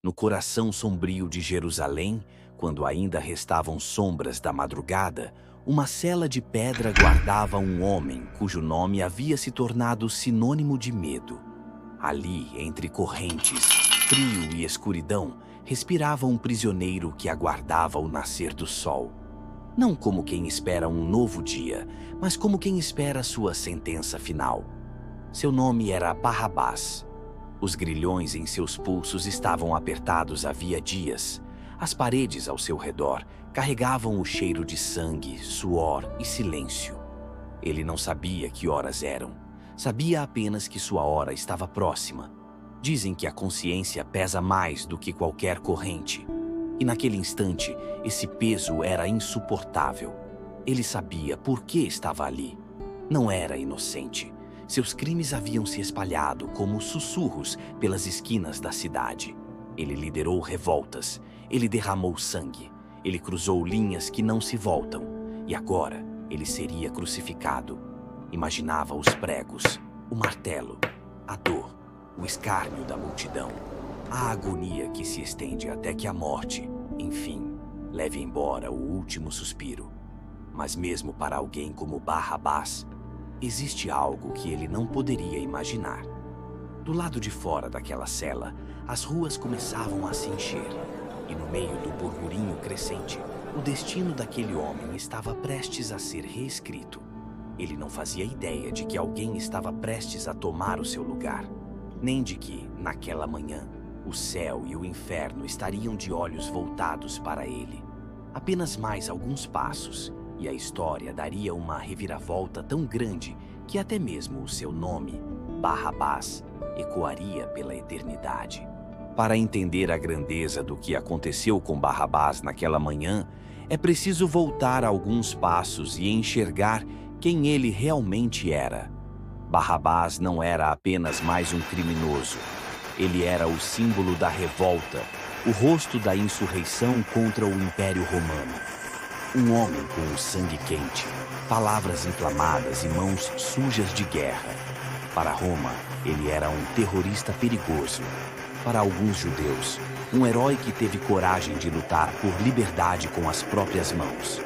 No coração sombrio de Jerusalém, quando ainda restavam sombras da madrugada, uma cela de pedra guardava um homem cujo nome havia se tornado sinônimo de medo. Ali, entre correntes, frio e escuridão, respirava um prisioneiro que aguardava o nascer do sol. Não como quem espera um novo dia, mas como quem espera sua sentença final. Seu nome era Barrabás. Os grilhões em seus pulsos estavam apertados havia dias. As paredes ao seu redor carregavam o cheiro de sangue, suor e silêncio. Ele não sabia que horas eram. Sabia apenas que sua hora estava próxima. Dizem que a consciência pesa mais do que qualquer corrente. E naquele instante, esse peso era insuportável. Ele sabia por que estava ali. Não era inocente. Seus crimes haviam se espalhado como sussurros pelas esquinas da cidade. Ele liderou revoltas. Ele derramou sangue. Ele cruzou linhas que não se voltam. E agora, ele seria crucificado. Imaginava os pregos, o martelo, a dor, o escárnio da multidão, a agonia que se estende até que a morte, enfim, leve embora o último suspiro. Mas mesmo para alguém como Barrabás, existe algo que ele não poderia imaginar. Do lado de fora daquela cela, as ruas começavam a se encher, e no meio do burburinho crescente, o destino daquele homem estava prestes a ser reescrito. Ele não fazia ideia de que alguém estava prestes a tomar o seu lugar, nem de que, naquela manhã, o céu e o inferno estariam de olhos voltados para ele. Apenas mais alguns passos, e a história daria uma reviravolta tão grande que até mesmo o seu nome, Barrabás, ecoaria pela eternidade. Para entender a grandeza do que aconteceu com Barrabás naquela manhã, é preciso voltar alguns passos e enxergar quem ele realmente era. Barrabás não era apenas mais um criminoso. Ele era o símbolo da revolta, o rosto da insurreição contra o Império Romano. Um homem com o sangue quente, palavras inflamadas e mãos sujas de guerra. Para Roma, ele era um terrorista perigoso. Para alguns judeus, um herói que teve coragem de lutar por liberdade com as próprias mãos.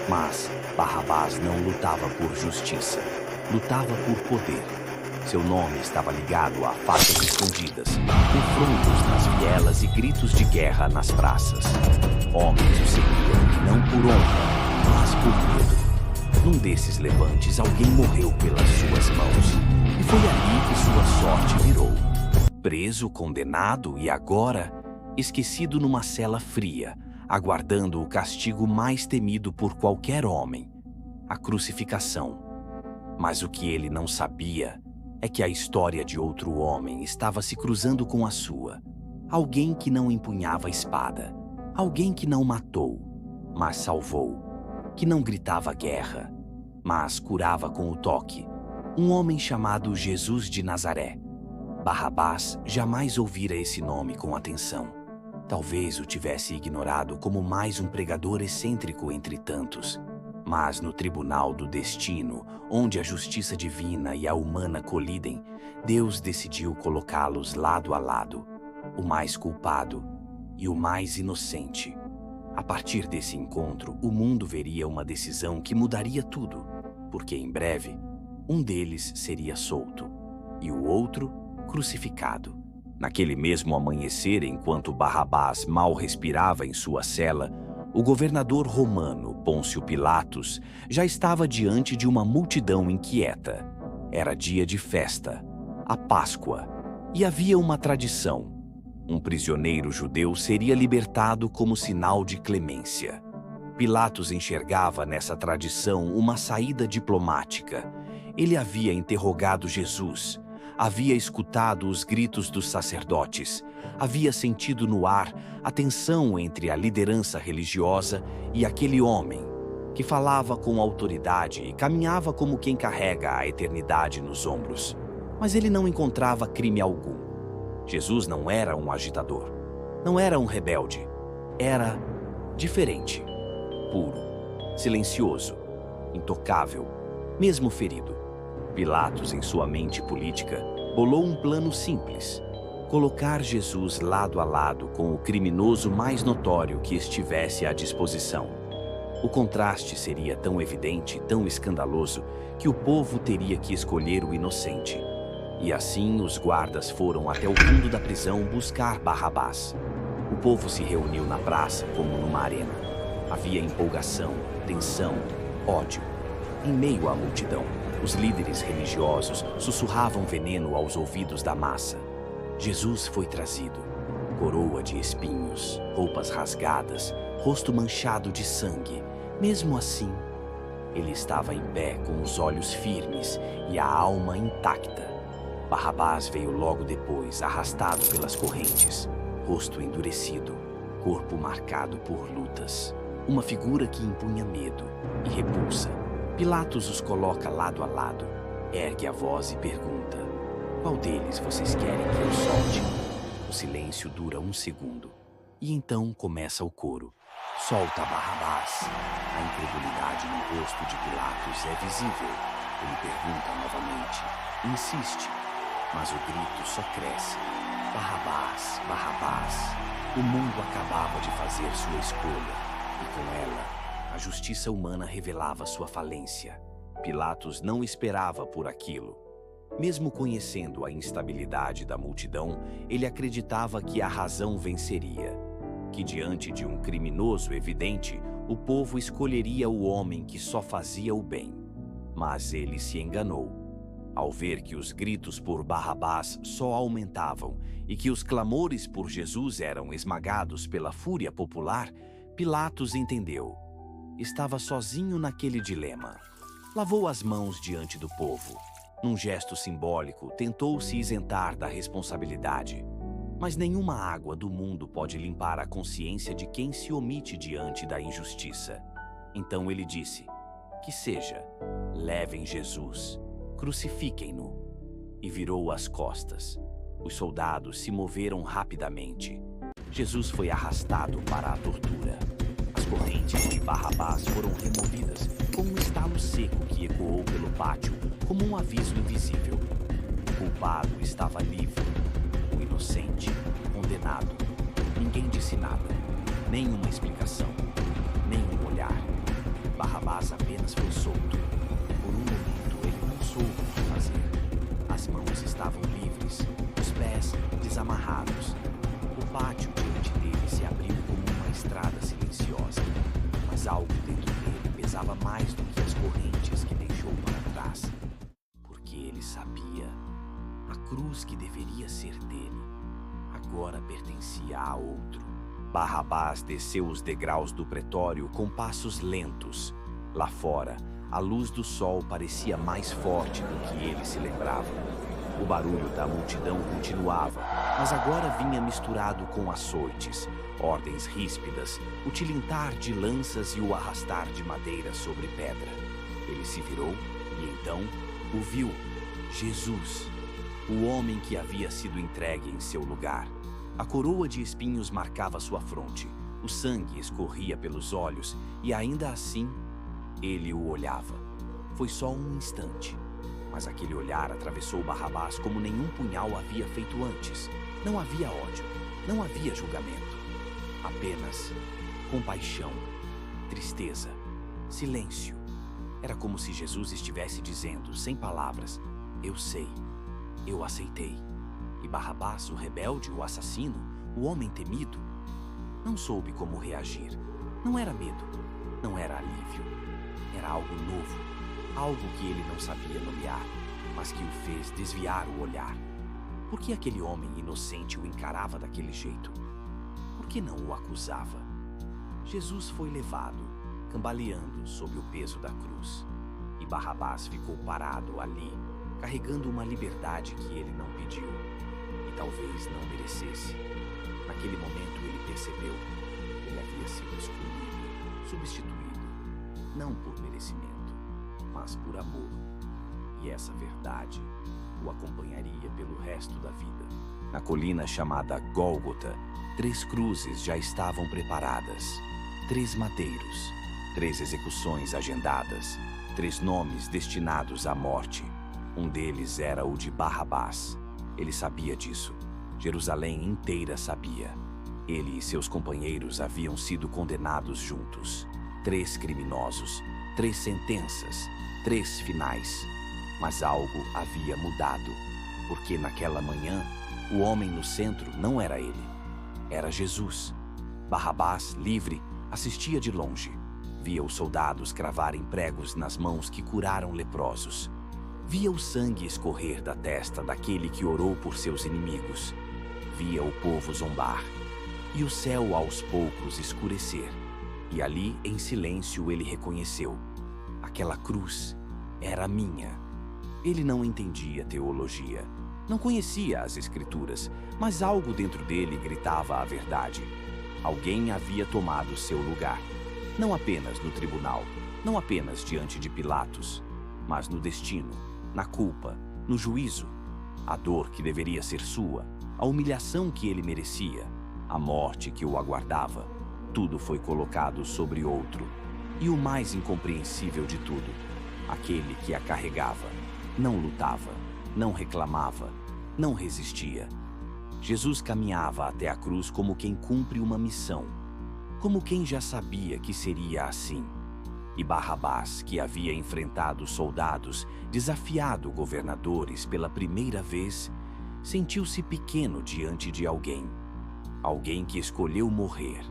Mas Barrabás não lutava por justiça, lutava por poder. Seu nome estava ligado a faixas escondidas, confrontos nas vielas e gritos de guerra nas praças. Homens o seguiam não por honra, mas por medo. Num desses levantes, alguém morreu pelas suas mãos, e foi ali que sua sorte virou. Preso, condenado e agora esquecido numa cela fria, aguardando o castigo mais temido por qualquer homem, a crucificação. Mas o que ele não sabia é que a história de outro homem estava se cruzando com a sua. Alguém que não empunhava a espada, alguém que não matou, mas salvou, que não gritava guerra, mas curava com o toque. Um homem chamado Jesus de Nazaré. Barrabás jamais ouvira esse nome com atenção. Talvez o tivesse ignorado como mais um pregador excêntrico entre tantos. Mas no tribunal do destino, onde a justiça divina e a humana colidem, Deus decidiu colocá-los lado a lado, o mais culpado e o mais inocente. A partir desse encontro, o mundo veria uma decisão que mudaria tudo, porque em breve, um deles seria solto e o outro crucificado. Naquele mesmo amanhecer, enquanto Barrabás mal respirava em sua cela, o governador romano, Pôncio Pilatos, já estava diante de uma multidão inquieta. Era dia de festa, a Páscoa, e havia uma tradição. Um prisioneiro judeu seria libertado como sinal de clemência. Pilatos enxergava nessa tradição uma saída diplomática. Ele havia interrogado Jesus, havia escutado os gritos dos sacerdotes, havia sentido no ar a tensão entre a liderança religiosa e aquele homem, que falava com autoridade e caminhava como quem carrega a eternidade nos ombros. Mas ele não encontrava crime algum. Jesus não era um agitador, não era um rebelde, era diferente, puro, silencioso, intocável, mesmo ferido. Pilatos, em sua mente política, bolou um plano simples: colocar Jesus lado a lado com o criminoso mais notório que estivesse à disposição. O contraste seria tão evidente, tão escandaloso, que o povo teria que escolher o inocente. E assim os guardas foram até o fundo da prisão buscar Barrabás. O povo se reuniu na praça como numa arena. Havia empolgação, tensão, ódio. Em meio à multidão, os líderes religiosos sussurravam veneno aos ouvidos da massa. Jesus foi trazido. Coroa de espinhos, roupas rasgadas, rosto manchado de sangue. Mesmo assim, ele estava em pé com os olhos firmes e a alma intacta. Barrabás veio logo depois, arrastado pelas correntes, rosto endurecido, corpo marcado por lutas. Uma figura que impunha medo e repulsa. Pilatos os coloca lado a lado, ergue a voz e pergunta: qual deles vocês querem que eu solte? O silêncio dura um segundo, e então começa o coro: solta Barrabás. A incredulidade no rosto de Pilatos é visível. Ele pergunta novamente, insiste, mas o grito só cresce: Barrabás, Barrabás. O mundo acabava de fazer sua escolha, e com ela, a justiça humana revelava sua falência. Pilatos não esperava por aquilo. Mesmo conhecendo a instabilidade da multidão, ele acreditava que a razão venceria, que diante de um criminoso evidente, o povo escolheria o homem que só fazia o bem. Mas ele se enganou. Ao ver que os gritos por Barrabás só aumentavam e que os clamores por Jesus eram esmagados pela fúria popular, Pilatos entendeu. Estava sozinho naquele dilema. Lavou as mãos diante do povo. Num gesto simbólico, tentou se isentar da responsabilidade. Mas nenhuma água do mundo pode limpar a consciência de quem se omite diante da injustiça. Então ele disse: que seja, levem Jesus. Crucifiquem-no. E virou as costas. Os soldados se moveram rapidamente. Jesus foi arrastado para a tortura. As correntes de Barrabás foram removidas com um estalo seco que ecoou pelo pátio, como um aviso invisível. O culpado estava livre. O inocente, condenado. Ninguém disse nada. Nenhuma explicação. Nenhum olhar. Barrabás apenas foi solto. Por um momento ele não soube o que fazer. As mãos estavam livres, os pés desamarrados. O pátio diante dele se abriu como uma estrada silenciosa. Mas algo dentro dele pesava mais do que as correntes que deixou para trás. Porque ele sabia, a cruz que deveria ser dele, agora pertencia a outro. Barrabás desceu os degraus do pretório com passos lentos. Lá fora, a luz do sol parecia mais forte do que ele se lembrava. O barulho da multidão continuava, mas agora vinha misturado com açoites, ordens ríspidas, o tilintar de lanças e o arrastar de madeira sobre pedra. Ele se virou e então o viu: Jesus, o homem que havia sido entregue em seu lugar. A coroa de espinhos marcava sua fronte, o sangue escorria pelos olhos e ainda assim ele o olhava. Foi só um instante, mas aquele olhar atravessou Barrabás como nenhum punhal havia feito antes. Não havia ódio, não havia julgamento. Apenas compaixão, tristeza, silêncio. Era como se Jesus estivesse dizendo, sem palavras: eu sei, eu aceitei. E Barrabás, o rebelde, o assassino, o homem temido, não soube como reagir. Não era medo, não era alívio. Era algo novo, algo que ele não sabia nomear, mas que o fez desviar o olhar. Por que aquele homem inocente o encarava daquele jeito? Por que não o acusava? Jesus foi levado, cambaleando sob o peso da cruz. E Barrabás ficou parado ali, carregando uma liberdade que ele não pediu e talvez não merecesse. Naquele momento ele percebeu: ele havia sido escolhido, substituído, não por merecimento, mas por amor. E essa verdade o acompanharia pelo resto da vida. Na colina chamada Gólgota, 3 cruzes já estavam preparadas, 3 madeiros, 3 execuções agendadas, 3 nomes destinados à morte. Um deles era o de Barrabás. Ele sabia disso. Jerusalém inteira sabia. Ele e seus companheiros haviam sido condenados juntos. 3 criminosos, 3 sentenças, 3 finais. Mas algo havia mudado, porque naquela manhã, o homem no centro não era ele. Era Jesus. Barrabás, livre, assistia de longe. Via os soldados cravarem pregos nas mãos que curaram leprosos. Via o sangue escorrer da testa daquele que orou por seus inimigos. Via o povo zombar. E o céu aos poucos escurecer. E ali, em silêncio, ele reconheceu: aquela cruz era minha. Ele não entendia teologia. Não conhecia as Escrituras, mas algo dentro dele gritava a verdade. Alguém havia tomado seu lugar. Não apenas no tribunal, não apenas diante de Pilatos, mas no destino, na culpa, no juízo. A dor que deveria ser sua, a humilhação que ele merecia, a morte que o aguardava, tudo foi colocado sobre outro. E o mais incompreensível de tudo, aquele que a carregava, não lutava, não reclamava, não resistia. Jesus caminhava até a cruz como quem cumpre uma missão, como quem já sabia que seria assim. E Barrabás, que havia enfrentado soldados, desafiado governadores pela primeira vez, sentiu-se pequeno diante de alguém. Alguém que escolheu morrer,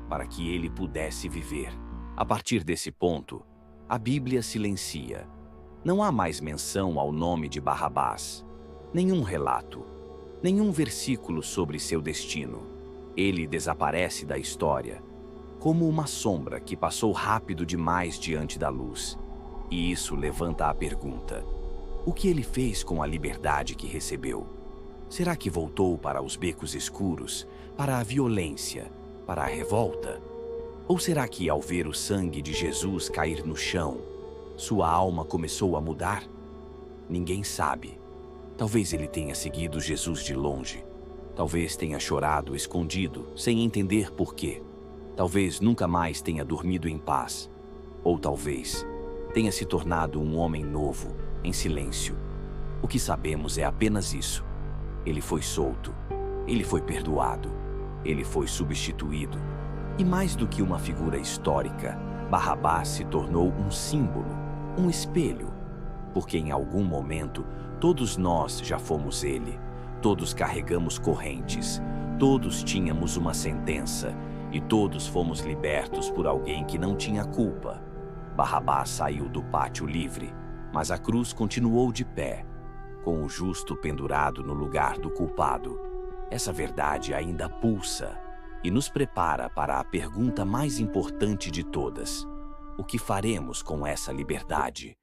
para que ele pudesse viver. A partir desse ponto, a Bíblia silencia. Não há mais menção ao nome de Barrabás, nenhum relato, nenhum versículo sobre seu destino. Ele desaparece da história, como uma sombra que passou rápido demais diante da luz. E isso levanta a pergunta: o que ele fez com a liberdade que recebeu? Será que voltou para os becos escuros, para a violência, para a revolta? Ou será que, ao ver o sangue de Jesus cair no chão, sua alma começou a mudar? Ninguém sabe. Talvez ele tenha seguido Jesus de longe. Talvez tenha chorado escondido, sem entender por quê. Talvez nunca mais tenha dormido em paz. Ou talvez tenha se tornado um homem novo, em silêncio. O que sabemos é apenas isso. Ele foi solto. Ele foi perdoado. Ele foi substituído. E mais do que uma figura histórica, Barrabás se tornou um símbolo, um espelho. Porque em algum momento, todos nós já fomos ele. Todos carregamos correntes. Todos tínhamos uma sentença. E todos fomos libertos por alguém que não tinha culpa. Barrabás saiu do pátio livre, mas a cruz continuou de pé, com o justo pendurado no lugar do culpado. Essa verdade ainda pulsa e nos prepara para a pergunta mais importante de todas: o que faremos com essa liberdade?